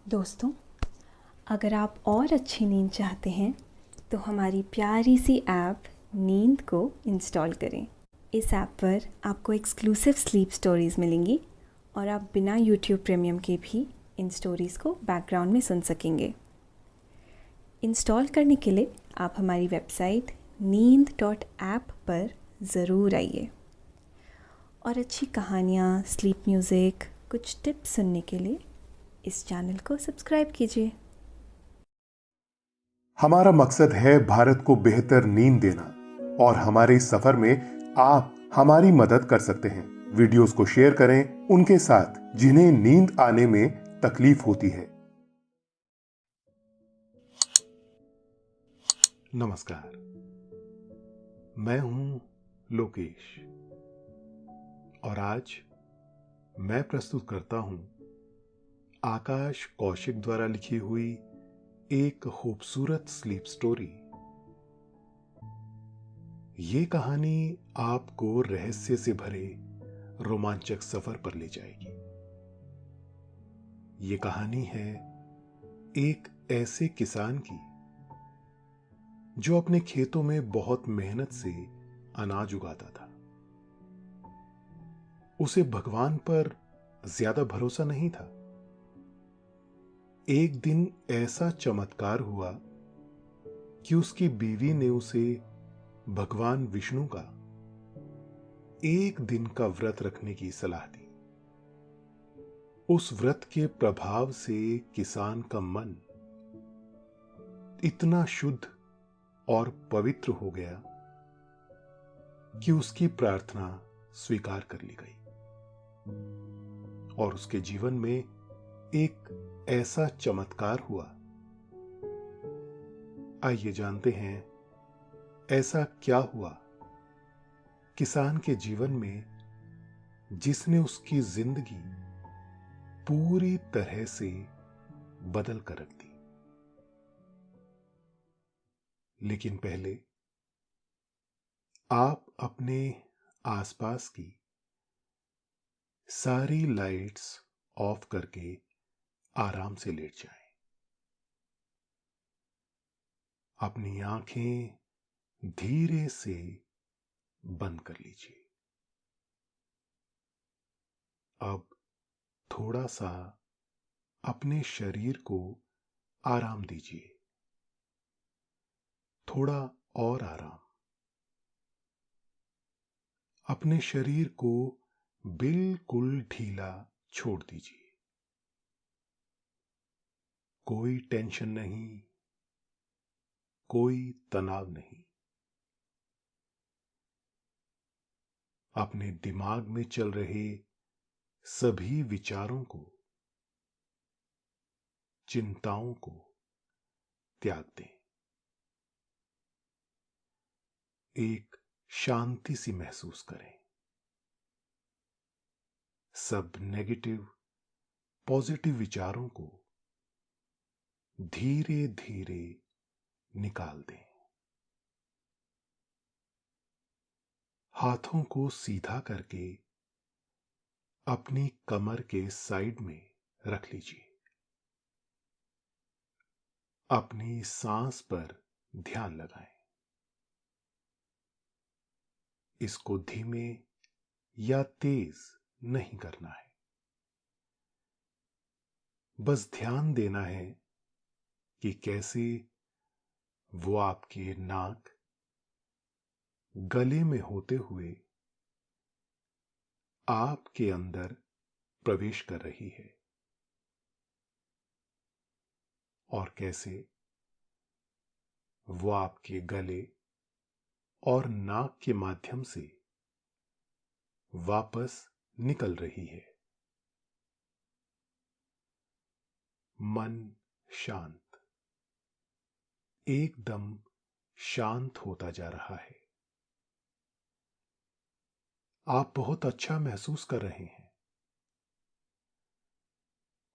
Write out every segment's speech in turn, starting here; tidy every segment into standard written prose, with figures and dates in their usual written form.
दोस्तों, अगर आप और अच्छी नींद चाहते हैं तो हमारी प्यारी सी ऐप नींद को इंस्टॉल करें। इस ऐप पर आपको एक्सक्लूसिव स्लीप स्टोरीज़ मिलेंगी और आप बिना यूट्यूब प्रीमियम के भी इन स्टोरीज़ को बैकग्राउंड में सुन सकेंगे। इंस्टॉल करने के लिए आप हमारी वेबसाइट नींद.ऐप पर ज़रूर आइए और अच्छी कहानियाँ, स्लीप म्यूज़िक, कुछ टिप्स सुनने के लिए इस चैनल को सब्सक्राइब कीजिए। हमारा मकसद है भारत को बेहतर नींद देना और हमारे इस सफर में आप हमारी मदद कर सकते हैं। वीडियोस को शेयर करें उनके साथ जिन्हें नींद आने में तकलीफ होती है। नमस्कार, मैं हूं लोकेश और आज मैं प्रस्तुत करता हूं आकाश कौशिक द्वारा लिखी हुई एक खूबसूरत स्लीप स्टोरी। ये कहानी आपको रहस्य से भरे रोमांचक सफर पर ले जाएगी। ये कहानी है एक ऐसे किसान की जो अपने खेतों में बहुत मेहनत से अनाज उगाता था। उसे भगवान पर ज्यादा भरोसा नहीं था। एक दिन ऐसा चमत्कार हुआ कि उसकी बीवी ने उसे भगवान विष्णु का एक दिन का व्रत रखने की सलाह दी। उस व्रत के प्रभाव से किसान का मन इतना शुद्ध और पवित्र हो गया कि उसकी प्रार्थना स्वीकार कर ली गई और उसके जीवन में एक ऐसा चमत्कार हुआ। आइए जानते हैं ऐसा क्या हुआ किसान के जीवन में जिसने उसकी जिंदगी पूरी तरह से बदल कर रख दी। लेकिन पहले आप अपने आसपास की सारी लाइट्स ऑफ करके आराम से लेट जाएं। अपनी आंखें धीरे से बंद कर लीजिए। अब थोड़ा सा अपने शरीर को आराम दीजिए, थोड़ा और आराम। अपने शरीर को बिल्कुल ढीला छोड़ दीजिए। कोई टेंशन नहीं, कोई तनाव नहीं। अपने दिमाग में चल रहे सभी विचारों को, चिंताओं को त्याग दें। एक शांति सी महसूस करें। सब नेगेटिव पॉजिटिव विचारों को धीरे धीरे निकाल दें। हाथों को सीधा करके अपनी कमर के साइड में रख लीजिए। अपनी सांस पर ध्यान लगाएं। इसको धीमे या तेज नहीं करना है। बस ध्यान देना है कि कैसे वो आपके नाक, गले में होते हुए आपके अंदर प्रवेश कर रही है और कैसे वो आपके गले और नाक के माध्यम से वापस निकल रही है। मन शांत, एकदम शांत होता जा रहा है। आप बहुत अच्छा महसूस कर रहे हैं।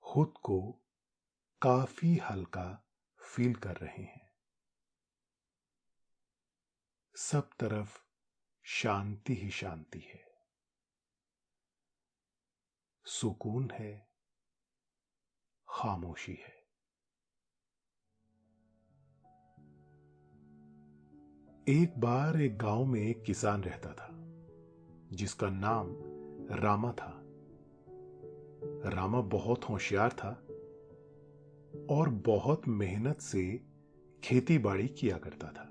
खुद को काफी हल्का फील कर रहे हैं। सब तरफ शांति ही शांति है, सुकून है, खामोशी है। एक बार एक गांव में एक किसान रहता था जिसका नाम रामा था। रामा बहुत होशियार था और बहुत मेहनत से खेती बाड़ी किया करता था।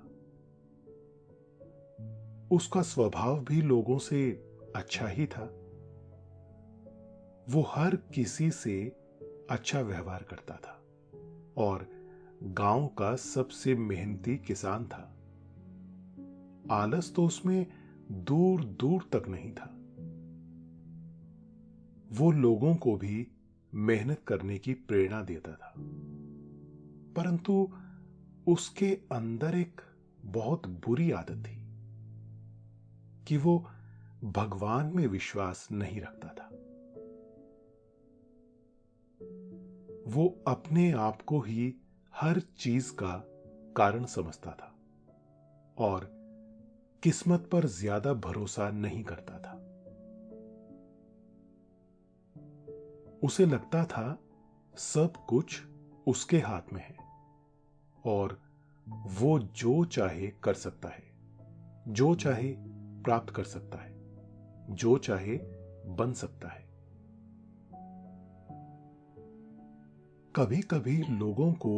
उसका स्वभाव भी लोगों से अच्छा ही था। वो हर किसी से अच्छा व्यवहार करता था और गांव का सबसे मेहनती किसान था। आलस तो उसमें दूर दूर तक नहीं था। वो लोगों को भी मेहनत करने की प्रेरणा देता था, परंतु उसके अंदर एक बहुत बुरी आदत थी कि वो भगवान में विश्वास नहीं रखता था। वो अपने आप को ही हर चीज का कारण समझता था और किस्मत पर ज्यादा भरोसा नहीं करता था। उसे लगता था सब कुछ उसके हाथ में है और वो जो चाहे कर सकता है, जो चाहे प्राप्त कर सकता है, जो चाहे बन सकता है। कभी कभी लोगों को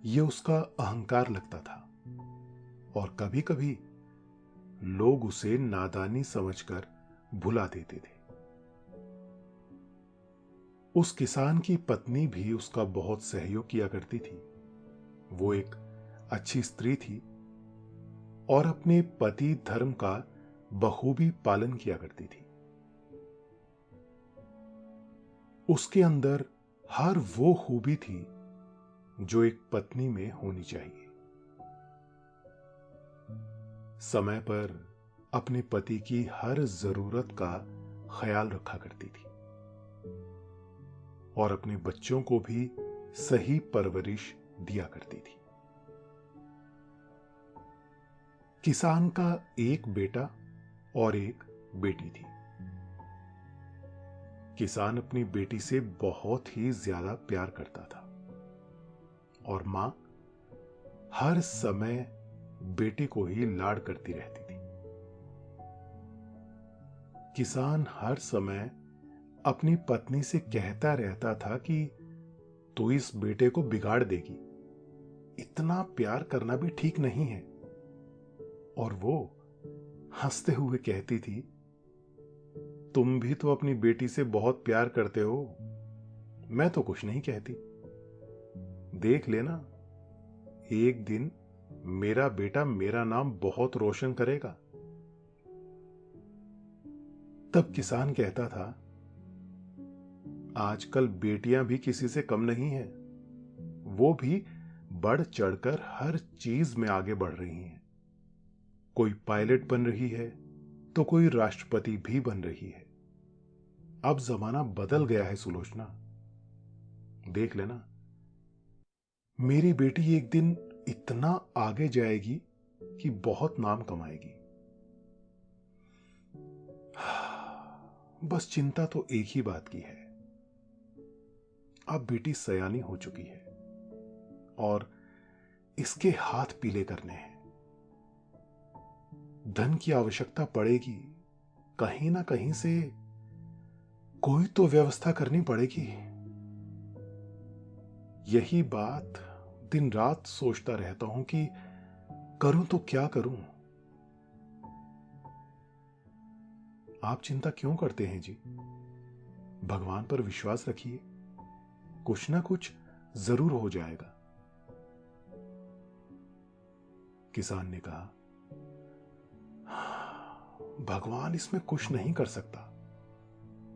यह उसका अहंकार लगता था और कभी कभी लोग उसे नादानी समझकर भुला देते थे। उस किसान की पत्नी भी उसका बहुत सहयोग किया करती थी। वो एक अच्छी स्त्री थी और अपने पति धर्म का बखूबी पालन किया करती थी। उसके अंदर हर वो खूबी थी जो एक पत्नी में होनी चाहिए। समय पर अपने पति की हर जरूरत का ख्याल रखा करती थी और अपने बच्चों को भी सही परवरिश दिया करती थी। किसान का एक बेटा और एक बेटी थी। किसान अपनी बेटी से बहुत ही ज्यादा प्यार करता था और मां हर समय बेटी को ही लाड करती रहती थी। किसान हर समय अपनी पत्नी से कहता रहता था कि तू इस बेटे को बिगाड़ देगी, इतना प्यार करना भी ठीक नहीं है। और वो हंसते हुए कहती थी, तुम भी तो अपनी बेटी से बहुत प्यार करते हो, मैं तो कुछ नहीं कहती। देख लेना, एक दिन मेरा बेटा मेरा नाम बहुत रोशन करेगा। तब किसान कहता था, आजकल बेटियां भी किसी से कम नहीं हैं, वो भी बढ़ चढ़कर हर चीज में आगे बढ़ रही हैं। कोई पायलट बन रही है तो कोई राष्ट्रपति भी बन रही है। अब जमाना बदल गया है सुलोचना, देख लेना, मेरी बेटी एक दिन इतना आगे जाएगी कि बहुत नाम कमाएगी। बस चिंता तो एक ही बात की है, अब बेटी सयानी हो चुकी है और इसके हाथ पीले करने हैं। धन की आवश्यकता पड़ेगी, कहीं ना कहीं से कोई तो व्यवस्था करनी पड़ेगी। यही बात दिन रात सोचता रहता हूं कि करूं तो क्या करूं। आप चिंता क्यों करते हैं जी? भगवान पर विश्वास रखिए, कुछ ना कुछ जरूर हो जाएगा। किसान ने कहा, भगवान इसमें कुछ नहीं कर सकता,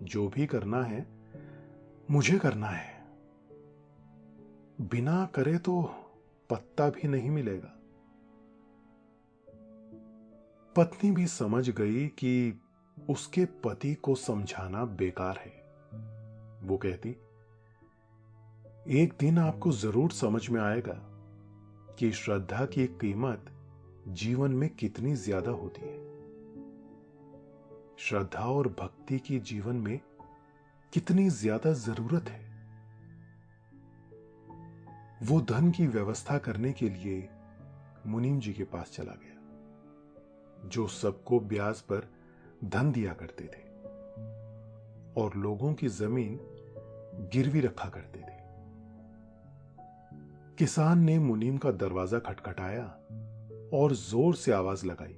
जो भी करना है मुझे करना है, बिना करे तो पत्ता भी नहीं मिलेगा। पत्नी भी समझ गई कि उसके पति को समझाना बेकार है। वो कहती, एक दिन आपको जरूर समझ में आएगा कि श्रद्धा की कीमत जीवन में कितनी ज्यादा होती है। श्रद्धा और भक्ति की जीवन में कितनी ज्यादा जरूरत है। वो धन की व्यवस्था करने के लिए मुनीम जी के पास चला गया, जो सबको ब्याज पर धन दिया करते थे और लोगों की जमीन गिरवी रखा करते थे। किसान ने मुनीम का दरवाजा खटखटाया और जोर से आवाज लगाई,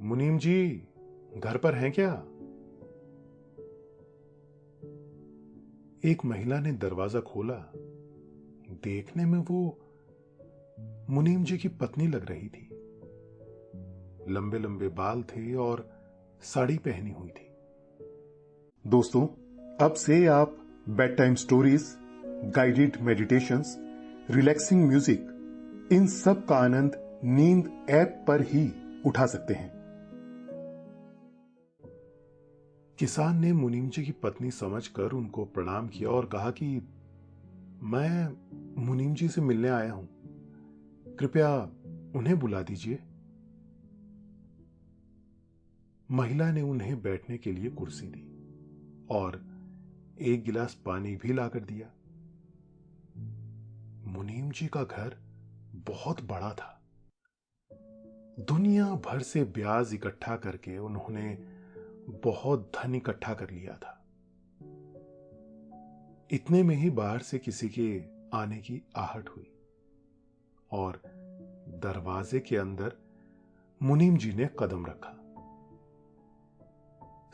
मुनीम जी, घर पर हैं क्या? एक महिला ने दरवाजा खोला। देखने में वो मुनीम जी की पत्नी लग रही थी। लंबे लंबे बाल थे और साड़ी पहनी हुई थी। दोस्तों, अब से आप bedtime stories, guided meditations, relaxing music, इन सब का आनंद नींद ऐप पर ही उठा सकते हैं। किसान ने मुनीम जी की पत्नी समझकर उनको प्रणाम किया और कहा कि मैं मुनीम जी से मिलने आया हूं, कृपया उन्हें बुला दीजिए। महिला ने उन्हें बैठने के लिए कुर्सी दी और एक गिलास पानी भी लाकर दिया। मुनीम जी का घर बहुत बड़ा था। दुनिया भर से ब्याज इकट्ठा करके उन्होंने बहुत धन इकट्ठा कर लिया था। इतने में ही बाहर से किसी के आने की आहट हुई और दरवाजे के अंदर मुनीम जी ने कदम रखा।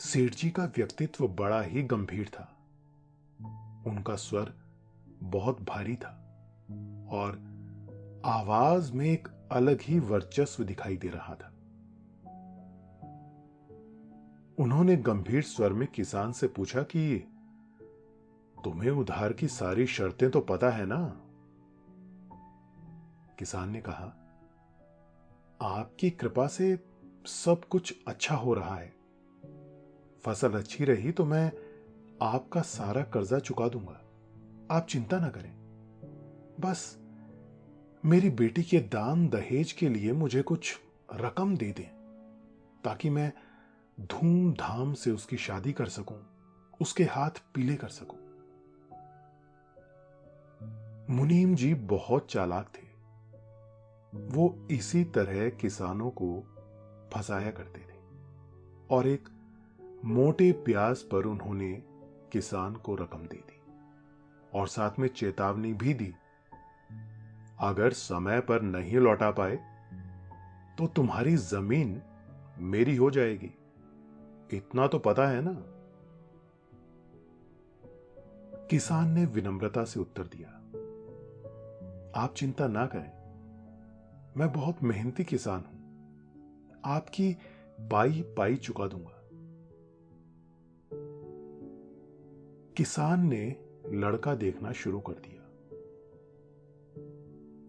सेठ जी का व्यक्तित्व बड़ा ही गंभीर था। उनका स्वर बहुत भारी था और आवाज में एक अलग ही वर्चस्व दिखाई दे रहा था। उन्होंने गंभीर स्वर में किसान से पूछा कि तुम्हें उधार की सारी शर्तें तो पता है ना? किसान ने कहा, आपकी कृपा से सब कुछ अच्छा हो रहा है। फसल अच्छी रही तो मैं आपका सारा कर्जा चुका दूंगा, आप चिंता ना करें। बस मेरी बेटी के दान दहेज के लिए मुझे कुछ रकम दे दें ताकि मैं धूमधाम से उसकी शादी कर सकूं, उसके हाथ पीले कर सकूं। मुनीम जी बहुत चालाक थे। वो इसी तरह किसानों को फंसाया करते थे और एक मोटे ब्याज पर उन्होंने किसान को रकम दे दी और साथ में चेतावनी भी दी, अगर समय पर नहीं लौटा पाए तो तुम्हारी जमीन मेरी हो जाएगी, इतना तो पता है ना? किसान ने विनम्रता से उत्तर दिया, आप चिंता ना करें, मैं बहुत मेहनती किसान हूं, आपकी पाई पाई चुका दूंगा। किसान ने लड़का देखना शुरू कर दिया।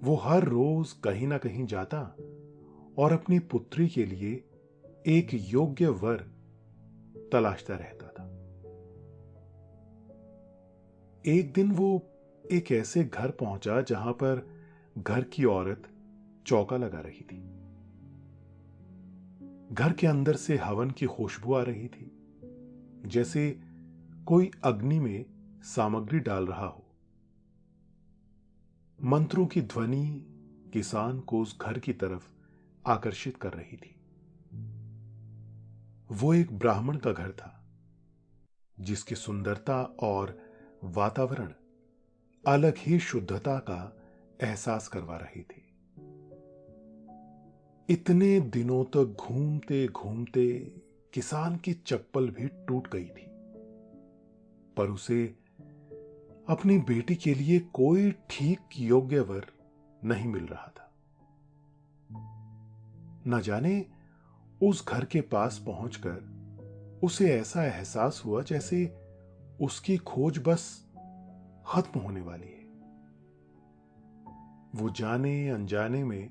वो हर रोज कहीं ना कहीं जाता और अपनी पुत्री के लिए एक योग्य वर तलाशता रहता था। एक दिन वो एक ऐसे घर पहुंचा जहां पर घर की औरत चौका लगा रही थी। घर के अंदर से हवन की खुशबू आ रही थी, जैसे कोई अग्नि में सामग्री डाल रहा हो। मंत्रों की ध्वनि किसान को उस घर की तरफ आकर्षित कर रही थी। वो एक ब्राह्मण का घर था, जिसकी सुंदरता और वातावरण अलग ही शुद्धता का एहसास करवा रही थी। इतने दिनों तक घूमते घूमते किसान की चप्पल भी टूट गई थी, पर उसे अपनी बेटी के लिए कोई ठीक योग्य वर नहीं मिल रहा था। न जाने उस घर के पास पहुंचकर उसे ऐसा एहसास हुआ जैसे उसकी खोज बस खत्म होने वाली है। वो जाने अनजाने में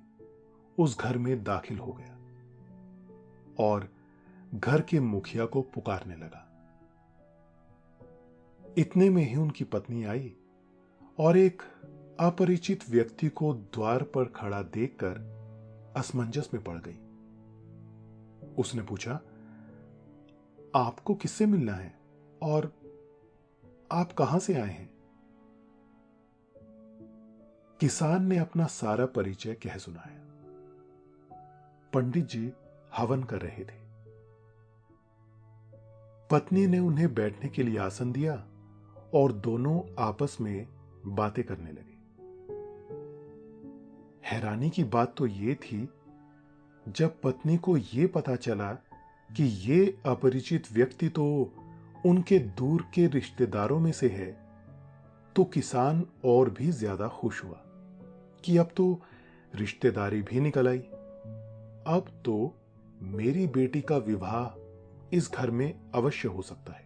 उस घर में दाखिल हो गया और घर के मुखिया को पुकारने लगा। इतने में ही उनकी पत्नी आई और एक अपरिचित व्यक्ति को द्वार पर खड़ा देखकर असमंजस में पड़ गई। उसने पूछा, आपको किससे मिलना है और आप कहां से आए हैं? किसान ने अपना सारा परिचय कह सुनाया। पंडित जी हवन कर रहे थे। पत्नी ने उन्हें बैठने के लिए आसन दिया और दोनों आपस में बातें करने लगे। हैरानी की बात तो यह थी, जब पत्नी को यह पता चला कि ये अपरिचित व्यक्ति तो उनके दूर के रिश्तेदारों में से है, तो किसान और भी ज्यादा खुश हुआ कि अब तो रिश्तेदारी भी निकल आई। अब तो मेरी बेटी का विवाह इस घर में अवश्य हो सकता है।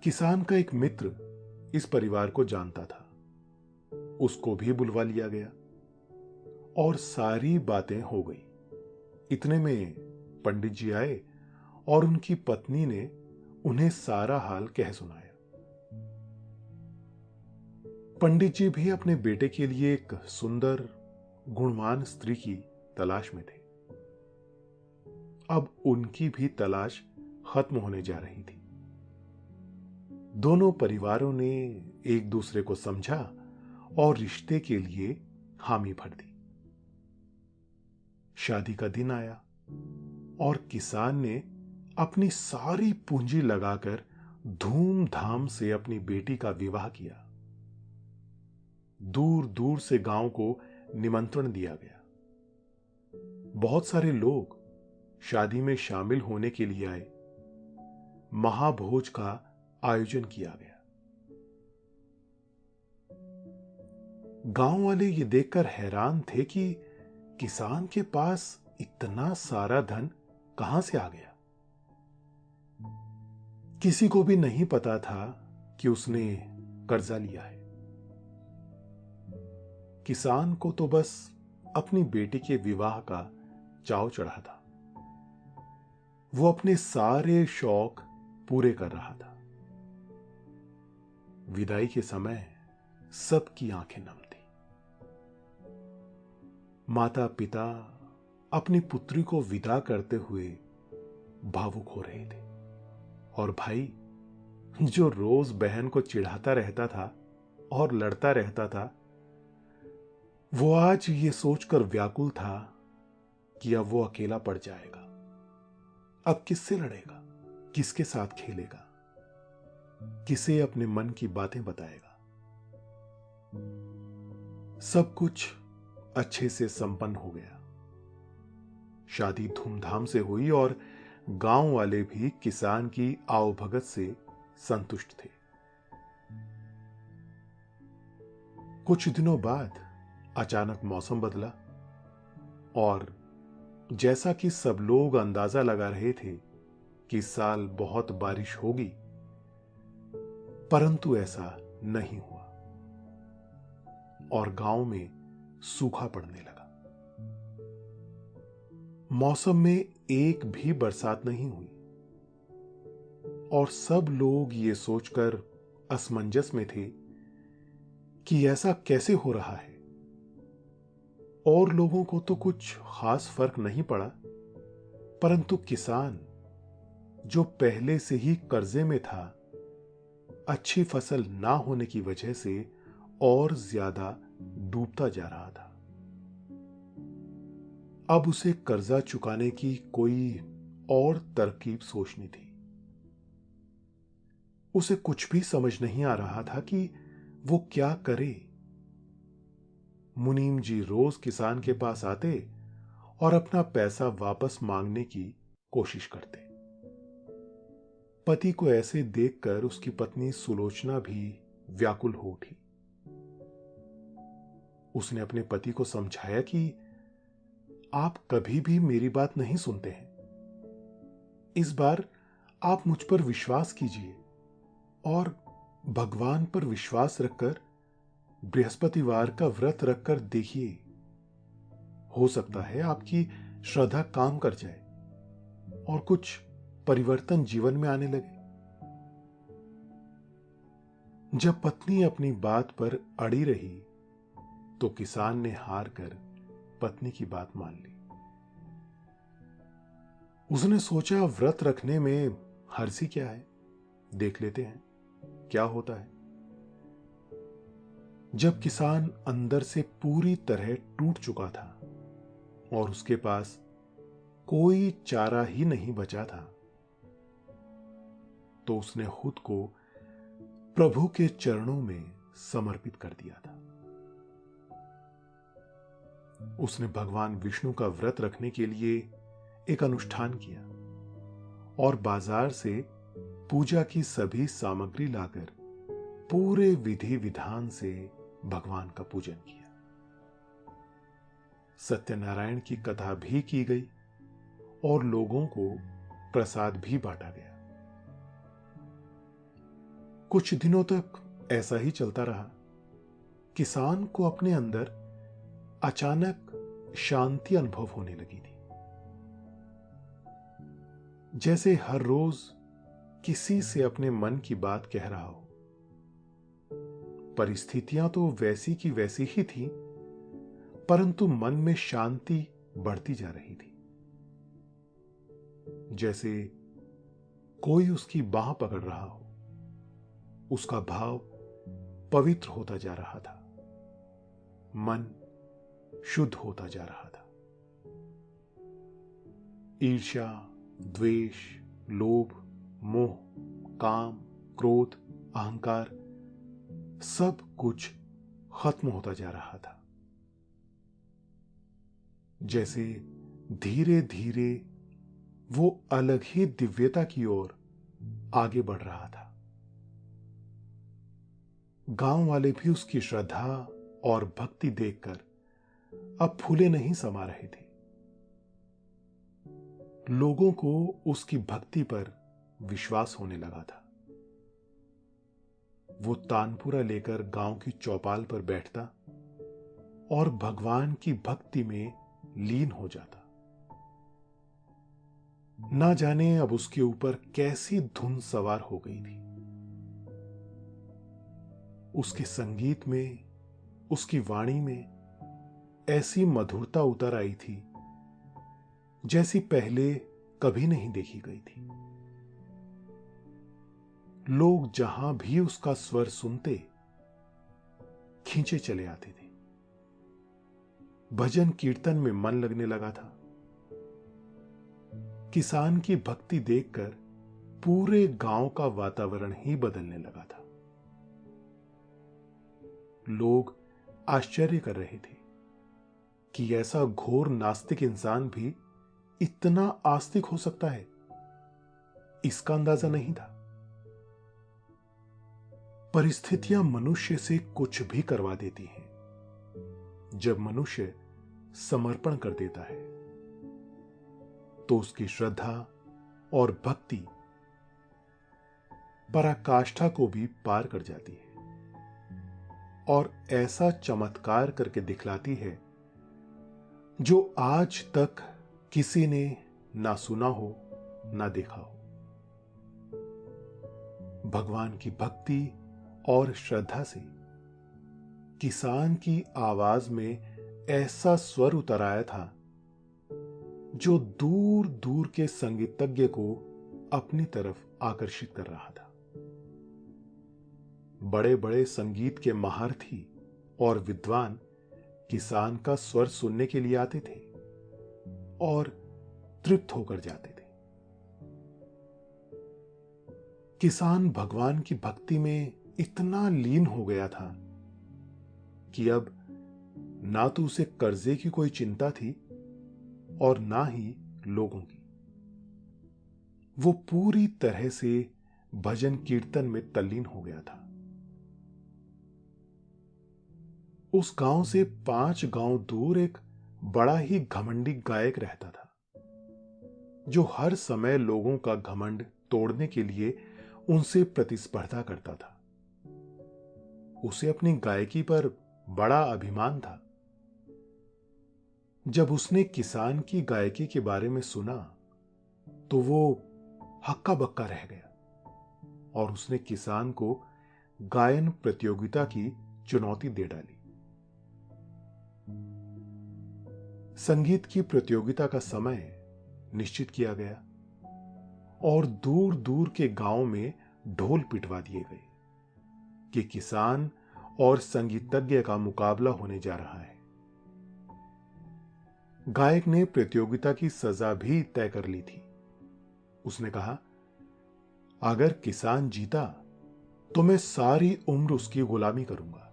किसान का एक मित्र इस परिवार को जानता था, उसको भी बुलवा लिया गया और सारी बातें हो गई। इतने में पंडित जी आए और उनकी पत्नी ने उन्हें सारा हाल कह सुनाया। पंडित जी भी अपने बेटे के लिए एक सुंदर गुणवान स्त्री की तलाश में थे। अब उनकी भी तलाश खत्म होने जा रही थी। दोनों परिवारों ने एक दूसरे को समझा और रिश्ते के लिए हामी भर दी। शादी का दिन आया और किसान ने अपनी सारी पूंजी लगाकर धूमधाम से अपनी बेटी का विवाह किया। दूर दूर से गांव को निमंत्रण दिया गया। बहुत सारे लोग शादी में शामिल होने के लिए आए। महाभोज का आयोजन किया गया। गांव वाले ये देखकर हैरान थे कि किसान के पास इतना सारा धन कहां से आ गया। किसी को भी नहीं पता था कि उसने कर्जा लिया है। किसान को तो बस अपनी बेटी के विवाह का चाव चढ़ा था। वो अपने सारे शौक पूरे कर रहा था। विदाई के समय सबकी आंखें नम थी। माता पिता अपनी पुत्री को विदा करते हुए भावुक हो रहे थे और भाई, जो रोज बहन को चिढ़ाता रहता था और लड़ता रहता था, वो आज ये सोचकर व्याकुल था कि अब वो अकेला पड़ जाएगा। अब किससे लड़ेगा, किसके साथ खेलेगा, किसे अपने मन की बातें बताएगा। सब कुछ अच्छे से संपन्न हो गया। शादी धूमधाम से हुई और गांव वाले भी किसान की आवभगत से संतुष्ट थे। कुछ दिनों बाद अचानक मौसम बदला और जैसा कि सब लोग अंदाजा लगा रहे थे कि इस साल बहुत बारिश होगी, परंतु ऐसा नहीं हुआ और गांव में सूखा पड़ने लगा। मौसम में एक भी बरसात नहीं हुई और सब लोग ये सोचकर असमंजस में थे कि ऐसा कैसे हो रहा है। और लोगों को तो कुछ खास फर्क नहीं पड़ा, परंतु किसान, जो पहले से ही कर्जे में था, अच्छी फसल ना होने की वजह से और ज्यादा डूबता जा रहा था। अब उसे कर्जा चुकाने की कोई और तरकीब सोचनी थी। उसे कुछ भी समझ नहीं आ रहा था कि वो क्या करे। मुनीम जी रोज किसान के पास आते और अपना पैसा वापस मांगने की कोशिश करते। पति को ऐसे देखकर उसकी पत्नी सुलोचना भी व्याकुल हो उठी। उसने अपने पति को समझाया कि आप कभी भी मेरी बात नहीं सुनते हैं। इस बार आप मुझ पर विश्वास कीजिए और भगवान पर विश्वास रखकर बृहस्पतिवार का व्रत रखकर देखिए। हो सकता है आपकी श्रद्धा काम कर जाए और कुछ परिवर्तन जीवन में आने लगे। जब पत्नी अपनी बात पर अड़ी रही तो किसान ने हार कर पत्नी की बात मान ली। उसने सोचा, व्रत रखने में हर्जी क्या है, देख लेते हैं क्या होता है। जब किसान अंदर से पूरी तरह टूट चुका था और उसके पास कोई चारा ही नहीं बचा था, तो उसने खुद को प्रभु के चरणों में समर्पित कर दिया था। उसने भगवान विष्णु का व्रत रखने के लिए एक अनुष्ठान किया और बाजार से पूजा की सभी सामग्री लाकर पूरे विधि विधान से भगवान का पूजन किया। सत्यनारायण की कथा भी की गई और लोगों को प्रसाद भी बांटा गया। कुछ दिनों तक ऐसा ही चलता रहा। किसान को अपने अंदर अचानक शांति अनुभव होने लगी थी, जैसे हर रोज किसी से अपने मन की बात कह रहा हो। परिस्थितियां तो वैसी की वैसी ही थी, परंतु मन में शांति बढ़ती जा रही थी, जैसे कोई उसकी बाह पकड़ रहा हो। उसका भाव पवित्र होता जा रहा था, मन शुद्ध होता जा रहा था। ईर्ष्या, द्वेष, लोभ, मोह, काम, क्रोध, अहंकार सब कुछ खत्म होता जा रहा था। जैसे धीरे धीरे वो अलग ही दिव्यता की ओर आगे बढ़ रहा था। गांव वाले भी उसकी श्रद्धा और भक्ति देखकर अब फूले नहीं समा रहे थे। लोगों को उसकी भक्ति पर विश्वास होने लगा था। वो तानपुरा लेकर गांव की चौपाल पर बैठता और भगवान की भक्ति में लीन हो जाता। ना जाने अब उसके ऊपर कैसी धुन सवार हो गई थी। उसके संगीत में, उसकी वाणी में ऐसी मधुरता उतर आई थी जैसी पहले कभी नहीं देखी गई थी। लोग जहां भी उसका स्वर सुनते, खींचे चले आते थे। भजन कीर्तन में मन लगने लगा था। किसान की भक्ति देखकर पूरे गांव का वातावरण ही बदलने लगा था। लोग आश्चर्य कर रहे थे कि ऐसा घोर नास्तिक इंसान भी इतना आस्तिक हो सकता है, इसका अंदाजा नहीं था। परिस्थितियां मनुष्य से कुछ भी करवा देती हैं। जब मनुष्य समर्पण कर देता है तो उसकी श्रद्धा और भक्ति पराकाष्ठा को भी पार कर जाती है और ऐसा चमत्कार करके दिखलाती है जो आज तक किसी ने ना सुना हो, ना देखा हो। भगवान की भक्ति और श्रद्धा से किसान की आवाज में ऐसा स्वर उतर आया था जो दूर दूर के संगीतज्ञ को अपनी तरफ आकर्षित कर रहा था। बड़े बड़े संगीत के महारथी और विद्वान किसान का स्वर सुनने के लिए आते थे और तृप्त होकर जाते थे। किसान भगवान की भक्ति में इतना लीन हो गया था कि अब ना तो उसे कर्जे की कोई चिंता थी और ना ही लोगों की। वो पूरी तरह से भजन कीर्तन में तल्लीन हो गया था। उस गांव से 5 गांव दूर एक बड़ा ही घमंडी गायक रहता था, जो हर समय लोगों का घमंड तोड़ने के लिए उनसे प्रतिस्पर्धा करता था। उसे अपनी गायकी पर बड़ा अभिमान था। जब उसने किसान की गायकी के बारे में सुना तो वो हक्का बक्का रह गया और उसने किसान को गायन प्रतियोगिता की चुनौती दे डाली। संगीत की प्रतियोगिता का समय निश्चित किया गया और दूर दूर के गांव में ढोल पिटवा दिए गए कि किसान और संगीतज्ञ का मुकाबला होने जा रहा है। गायक ने प्रतियोगिता की सजा भी तय कर ली थी। उसने कहा, अगर किसान जीता तो मैं सारी उम्र उसकी गुलामी करूंगा,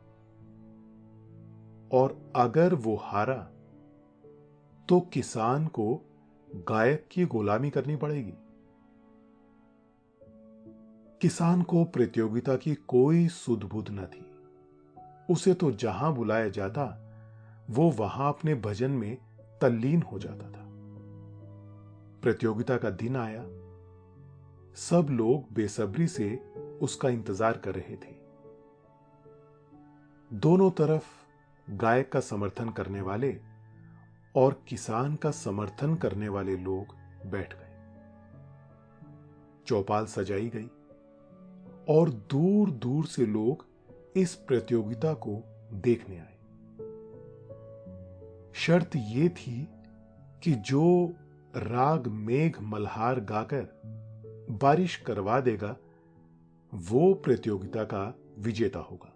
और अगर वो हारा तो किसान को गायक की गुलामी करनी पड़ेगी। किसान को प्रतियोगिता की कोई सुध बुध न थी। उसे तो जहां बुलाया जाता वो वहां अपने भजन में तल्लीन हो जाता था। प्रतियोगिता का दिन आया। सब लोग बेसब्री से उसका इंतजार कर रहे थे। दोनों तरफ गायक का समर्थन करने वाले और किसान का समर्थन करने वाले लोग बैठ गए। चौपाल सजाई गई और दूर दूर से लोग इस प्रतियोगिता को देखने आए। शर्त यह थी कि जो राग मेघ मल्हार गाकर बारिश करवा देगा वो प्रतियोगिता का विजेता होगा।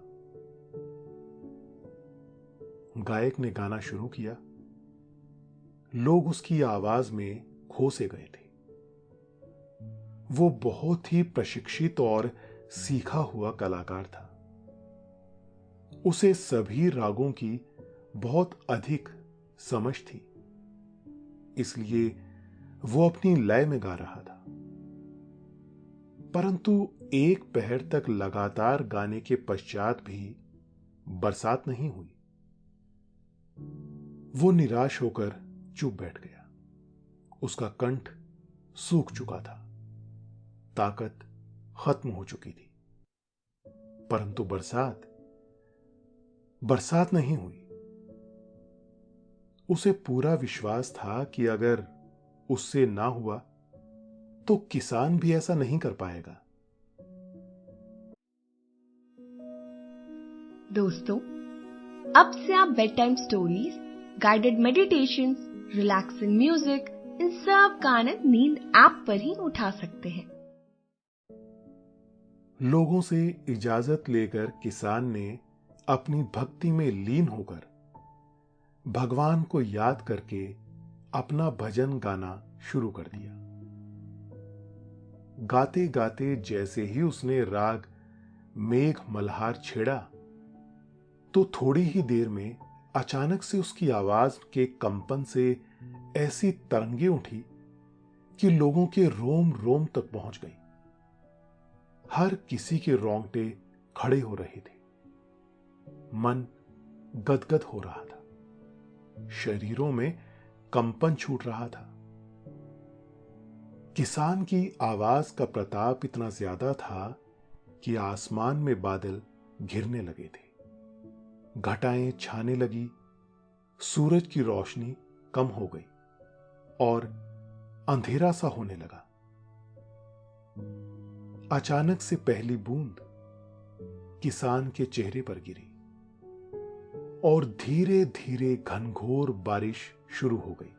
गायक ने गाना शुरू किया। लोग उसकी आवाज में खो से गए थे। वो बहुत ही प्रशिक्षित और सीखा हुआ कलाकार था। उसे सभी रागों की बहुत अधिक समझ थी, इसलिए वो अपनी लय में गा रहा था। परंतु एक पहर तक लगातार गाने के पश्चात भी बरसात नहीं हुई। वो निराश होकर चुप बैठ गया। उसका कंठ सूख चुका था, ताकत खत्म हो चुकी थी। परंतु बरसात नहीं हुई। उसे पूरा विश्वास था कि अगर उससे ना हुआ तो किसान भी ऐसा नहीं कर पाएगा। दोस्तों, अब से आप bedtime stories, guided meditation, relaxing music, इन सब का आनंद नींद ऐप पर ही उठा सकते हैं। लोगों से इजाजत लेकर किसान ने अपनी भक्ति में लीन होकर भगवान को याद करके अपना भजन गाना शुरू कर दिया। गाते गाते जैसे ही उसने राग मेघ मल्हार छेड़ा तो थोड़ी ही देर में अचानक से उसकी आवाज के कंपन से ऐसी तरंगे उठी कि लोगों के रोम रोम तक पहुंच गई। हर किसी के रोंगटे खड़े हो रहे थे। मन गदगद हो रहा था। शरीरों में कंपन छूट रहा था। किसान की आवाज का प्रताप इतना ज्यादा था कि आसमान में बादल घिरने लगे थे। घटाएं छाने लगी। सूरज की रोशनी कम हो गई और अंधेरा सा होने लगा। अचानक से पहली बूंद किसान के चेहरे पर गिरी और धीरे धीरे घनघोर बारिश शुरू हो गई।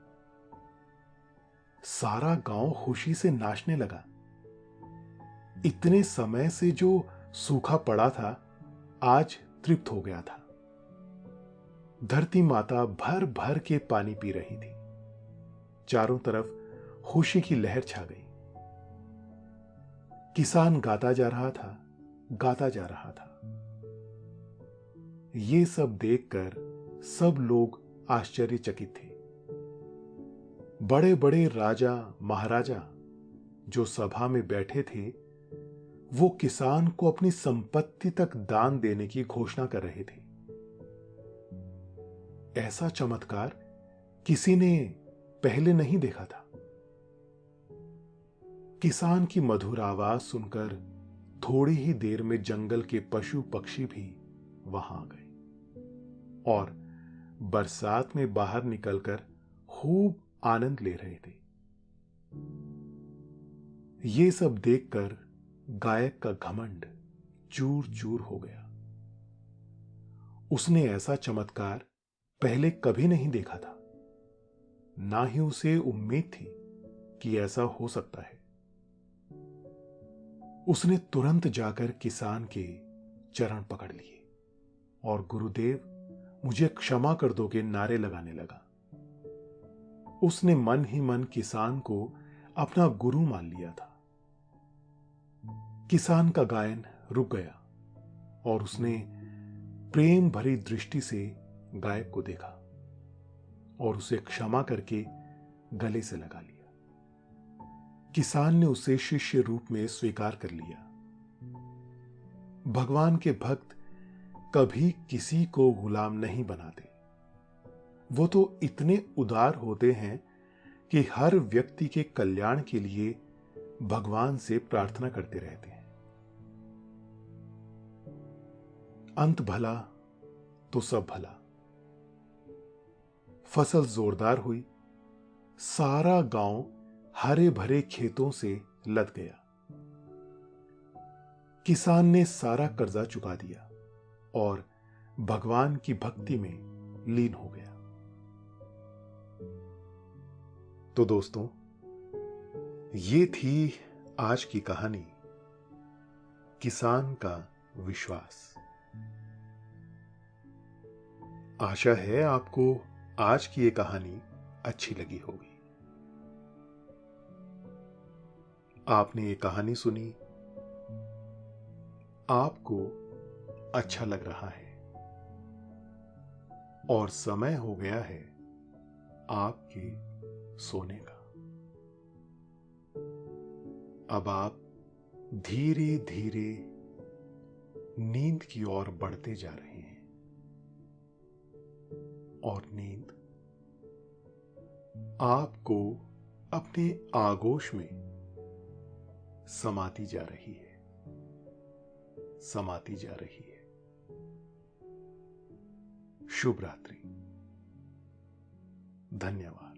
सारा गांव खुशी से नाचने लगा। इतने समय से जो सूखा पड़ा था आज तृप्त हो गया था। धरती माता भर भर के पानी पी रही थी। चारों तरफ खुशी की लहर छा गई। किसान गाता जा रहा था, गाता जा रहा था। ये सब देखकर सब लोग आश्चर्यचकित थे। बड़े बड़े राजा महाराजा जो सभा में बैठे थे वो किसान को अपनी संपत्ति तक दान देने की घोषणा कर रहे थे। ऐसा चमत्कार किसी ने पहले नहीं देखा था। किसान की मधुर आवाज सुनकर थोड़ी ही देर में जंगल के पशु पक्षी भी वहां आ गए और बरसात में बाहर निकलकर खूब आनंद ले रहे थे। ये सब देखकर गायक का घमंड चूर चूर हो गया। उसने ऐसा चमत्कार पहले कभी नहीं देखा था। ना ही उसे उम्मीद थी कि ऐसा हो सकता है। उसने तुरंत जाकर किसान के चरण पकड़ लिए और गुरुदेव मुझे क्षमा कर दो के नारे लगाने लगा। उसने मन ही मन किसान को अपना गुरु मान लिया था। किसान का गायन रुक गया और उसने प्रेम भरी दृष्टि से गायक को देखा और उसे क्षमा करके गले से लगा लिया। किसान ने उसे शिष्य रूप में स्वीकार कर लिया। भगवान के भक्त कभी किसी को गुलाम नहीं बनाते। वो तो इतने उदार होते हैं कि हर व्यक्ति के कल्याण के लिए भगवान से प्रार्थना करते रहते हैं। अंत भला तो सब भला। फसल जोरदार हुई, सारा गांव हरे भरे खेतों से लद गया। किसान ने सारा कर्जा चुका दिया और भगवान की भक्ति में लीन हो गया। तो दोस्तों, ये थी आज की कहानी, किसान का विश्वास। आशा है आपको आज की ये कहानी अच्छी लगी होगी। आपने ये कहानी सुनी, आपको अच्छा लग रहा है और समय हो गया है आपके सोने का। अब आप धीरे धीरे नींद की ओर बढ़ते जा रहे हैं और नींद आपको अपने आगोश में समाती जा रही है, समाती जा रही है। शुभ रात्रि। धन्यवाद।